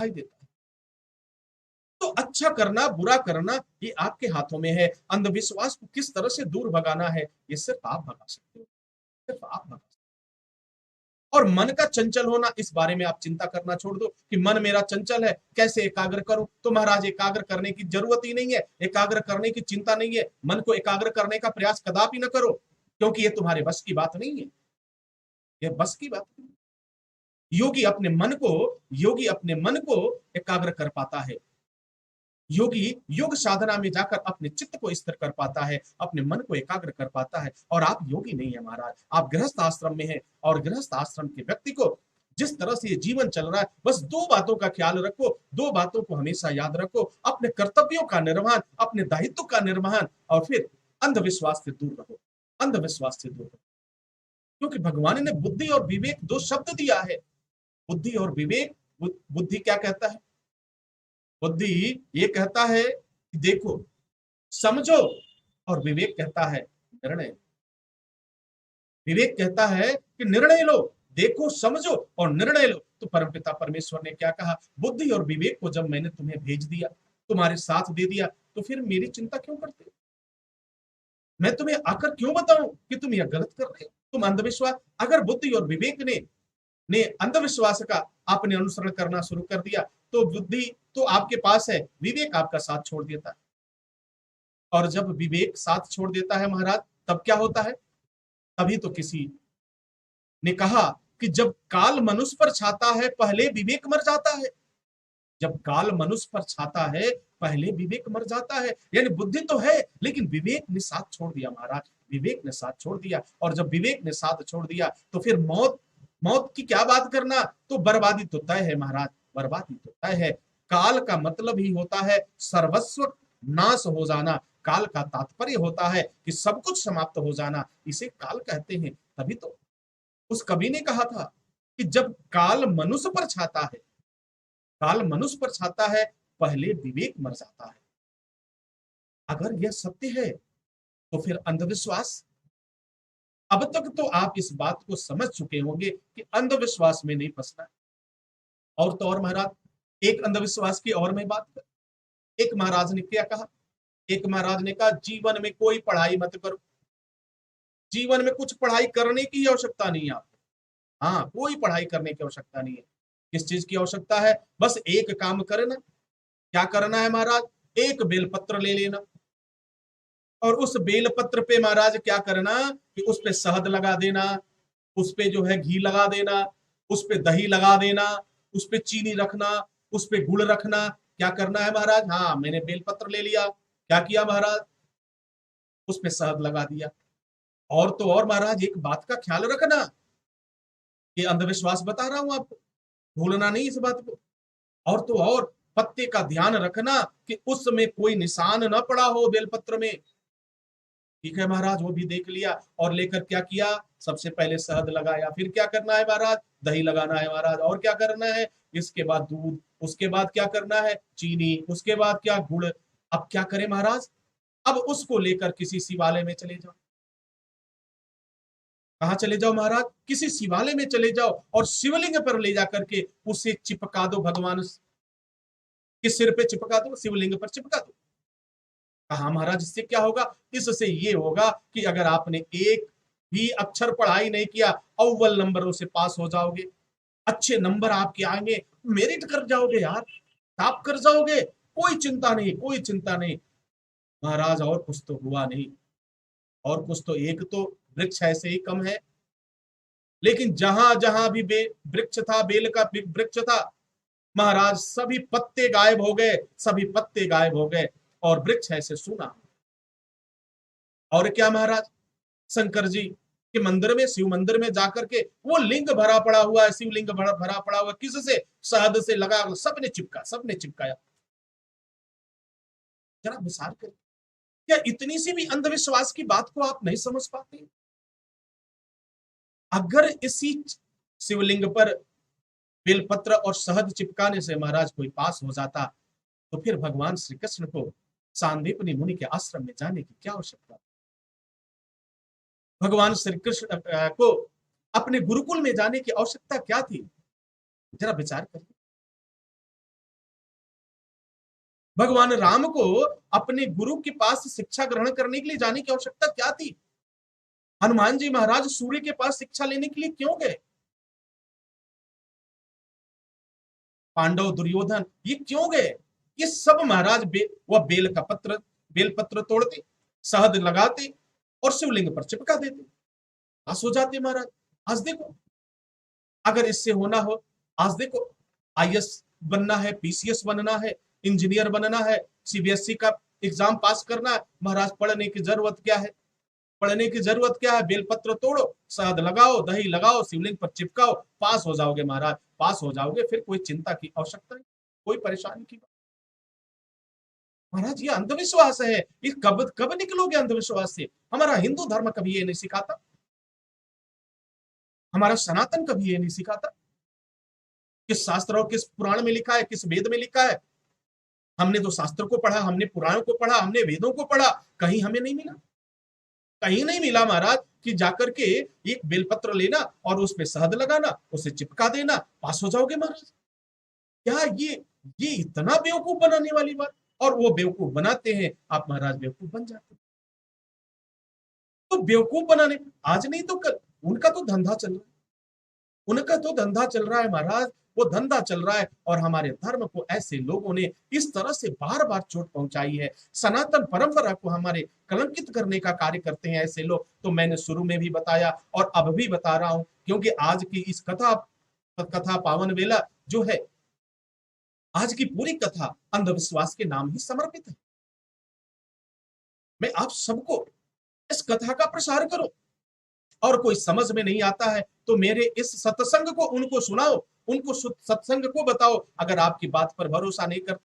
दिखाई देता है। तो अच्छा करना बुरा करना ये आपके हाथों में है। अंधविश्वास को किस तरह से दूर भगाना है, ये सिर्फ आप भगा सकते हो, सिर्फ आप भगा सकते हो। और मन का चंचल होना, इस बारे में आप चिंता करना छोड़ दो कि मन मेरा चंचल है, कैसे एकाग्र करूं। तो महाराज एकाग्र करने की जरूरत ही नहीं है, एकाग्र करने की चिंता नहीं है। मन को एकाग्र करने का प्रयास कदापि न करो, क्योंकि ये तुम्हारे बस की बात नहीं है, ये बस की बात नहीं। योगी अपने मन को योगी अपने मन को एकाग्र कर पाता है। योगी योग साधना में जाकर अपने चित्त को स्थिर कर पाता है, अपने मन को एकाग्र कर पाता है। और आप योगी नहीं है महाराज, आप गृहस्थ आश्रम में हैं। और गृहस्थ आश्रम के व्यक्ति को जिस तरह से ये जीवन चल रहा है, बस दो बातों का ख्याल रखो, दो बातों को हमेशा याद रखो, अपने कर्तव्यों का निर्वहन, अपने दायित्व का निर्वहन, और फिर अंधविश्वास से दूर रहो, अंधविश्वास से दूर रहो। क्योंकि भगवान ने बुद्धि और विवेक दो शब्द दिया है। बुद्धि और विवेक, बुद्धि क्या कहता है? बुद्धि ये कहता है कि देखो, समझो। और विवेक कहता है निर्णय। विवेक कहता है कि निर्णय लो, देखो समझो और निर्णय लो। तो परमपिता परमेश्वर ने क्या कहा? बुद्धि और विवेक को जब मैंने तुम्हें भेज दिया, तुम्हारे साथ दे दिया, तो फिर मेरी चिंता क्यों करते हो? मैं तुम्हें आकर क्यों बताऊं कि तुम यह गलत कर रहे हो? तुम अंधविश्वास, अगर बुद्धि और विवेक ने अंधविश्वास का आपने अनुसरण करना शुरू कर दिया, तो बुद्धि तो आपके पास है, विवेक आपका साथ छोड़ देता है। और जब विवेक साथ छोड़ देता है महाराज, तब क्या होता है? तभी तो किसी ने कहा कि जब काल मनुष्य पर छाता है, पहले विवेक मर जाता है। जब काल मनुष्य पर छाता है, पहले विवेक मर जाता है। यानी बुद्धि तो है, लेकिन विवेक ने साथ छोड़ दिया महाराज, विवेक ने साथ छोड़ दिया। और जब विवेक ने साथ छोड़ दिया, तो फिर मौत, मौत की क्या बात करना, तो बर्बादी तो तय है महाराज, बर्बादी तो तय है। काल का मतलब ही होता है सर्वस्व नाश हो जाना। काल का तात्पर्य होता है कि सब कुछ समाप्त हो जाना, इसे काल कहते हैं। तभी तो उस कवि ने कहा था कि जब काल मनुष्य पर छाता है, काल मनुष्य पर छाता है, पहले विवेक मर जाता है। अगर यह सत्य है, तो फिर अंधविश्वास, अब तक तो आप इस बात को समझ चुके होंगे कि अंधविश्वास में नहीं फंसना। और तो और महाराज, एक अंधविश्वास की और मैं बात कर, एक महाराज ने क्या कहा? एक महाराज ने कहा जीवन में कोई पढ़ाई मत करो, जीवन में कुछ पढ़ाई करने की आवश्यकता नहीं है आपको। हाँ, कोई पढ़ाई करने की आवश्यकता नहीं है। किस चीज की आवश्यकता है? बस एक काम करना। क्या करना है महाराज? एक बेलपत्र ले लेना, और उस बेलपत्र पे महाराज क्या करना कि उस पे शहद लगा देना, उस पे जो है घी लगा देना, उस पे दही लगा देना, उस पे चीनी रखना, उस पे गुड़ रखना। क्या करना है महाराज? हाँ, मैंने बेलपत्र ले लिया, क्या किया महाराज? उस पे शहद लगा दिया। और तो और महाराज, एक बात का ख्याल रखना, ये अंधविश्वास बता रहा हूं आपको, भूलना नहीं इस बात को। और तो और पत्ते का ध्यान रखना कि उसमें कोई निशान न पड़ा हो बेलपत्र में। ठीक है महाराज, वो भी देख लिया। और लेकर क्या किया? सबसे पहले शहद लगाया, फिर क्या करना है महाराज? दही लगाना है महाराज, और क्या करना है? इसके बाद दूध, उसके बाद क्या करना है? चीनी, उसके बाद क्या? गुड़। अब क्या करें महाराज? अब उसको लेकर किसी शिवालय में चले जाओ। कहाँ चले जाओ महाराज? किसी शिवालय में चले जाओ और शिवलिंग पर ले जाकर के उसे चिपका दो, भगवान के सिर पे चिपका दो, शिवलिंग पर चिपका दो। कहा महाराज, इससे क्या होगा? इससे ये होगा कि अगर आपने एक भी अक्षर पढ़ाई नहीं किया, अव्वल नंबरों से पास हो जाओगे, अच्छे नंबर आपके आएंगे, मेरिट कर जाओगे यार, टॉप कर जाओगे। कोई चिंता नहीं, कोई चिंता नहीं महाराज। और कुछ तो हुआ नहीं, और कुछ तो, एक तो वृक्ष ऐसे ही कम है, लेकिन जहां जहां भी वृक्ष था, बेल का वृक्ष था महाराज, सभी पत्ते गायब हो गए, सभी पत्ते गायब हो गए, और वृक्ष ऐसे सूना। और क्या महाराज, शंकर जी के मंदिर में, शिव मंदिर में जाकर के वो लिंग भरा पड़ा हुआ है, शिवलिंग भरा भरा पड़ा हुआ, किससे? शहद से लगा, सबने चिपका, सबने चिपकाया। जरा विचार कर, क्या इतनी सी भी अंधविश्वास की बात को आप नहीं समझ पाते? अगर इसी शिवलिंग पर बेलपत्र और शहद चिपकाने से महाराज कोई पास हो जाता, तो फिर भगवान श्री कृष्ण को सांदीपनि मुनि के आश्रम में जाने की क्या आवश्यकता? भगवान श्री कृष्ण को अपने गुरुकुल में जाने की आवश्यकता क्या थी? जरा विचार करिए। भगवान राम को अपने गुरु के पास शिक्षा ग्रहण करने के लिए जाने की आवश्यकता क्या थी? हनुमान जी महाराज सूर्य के पास शिक्षा लेने के लिए क्यों गए? पांडव दुर्योधन ये क्यों गए? ये सब महाराज वह बेल पत्र तोड़ते, शहद लगाते और शिवलिंग पर चिपका देते, पास हो जाते महाराज। आज देखो, अगर इससे होना हो, आज देखो, आईएएस बनना है, पीसीएस बनना है, इंजीनियर बनना है, सीबीएसई का एग्जाम पास करना है, महाराज पढ़ने की जरूरत क्या है? पढ़ने की जरूरत क्या है? बेलपत्र तोड़ो, शहद लगाओ, दही लगाओ, शिवलिंग पर चिपकाओ, पास हो जाओगे महाराज, पास हो जाओगे। फिर कोई चिंता की आवश्यकता नहीं, कोई परेशानी की बात। महाराज ये अंधविश्वास है। ये कब कब निकलोगे अंधविश्वास से? हमारा हिंदू धर्म कभी ये नहीं सिखाता, हमारा सनातन कभी ये नहीं सिखाता। किस शास्त्र और किस पुराण में लिखा है, किस वेद में लिखा है? हमने तो शास्त्र को पढ़ा, हमने पुराणों को पढ़ा, हमने वेदों को पढ़ा, कहीं हमें नहीं मिला, कहीं नहीं मिला महाराज कि जाकर के एक बेलपत्र लेना और उस पे शहद लगाना, उसे चिपका देना, पास हो जाओगे महाराज। क्या ये इतना बेवकूफ बनाने वाली बात? और वो बेवकूफ बनाते हैं, आप महाराज बेवकूफ बन जाते हैं। तो बेवकूफ बनाने, आज नहीं तो कल उनका तो धंधा चल रहा है, उनका तो धंधा चल रहा है महाराज, वो धंधा चल रहा है। और हमारे धर्म को ऐसे लोगों ने इस तरह से बार बार चोट पहुंचाई है, सनातन परंपरा को हमारे कलंकित करने का कार्य करते हैं ऐसे लोग। तो मैंने शुरू में भी बताया और अब भी बता रहा हूं, क्योंकि आज की इस कथा पावन वेला जो है, आज की पूरी कथा अंधविश्वास के नाम ही समर्पित है। मैं आप सबको इस कथा का प्रसार करो, और कोई समझ में नहीं आता है तो मेरे इस सत्संग को उनको सुनाओ, उनको सत्संग को बताओ। अगर आपकी बात पर भरोसा नहीं करते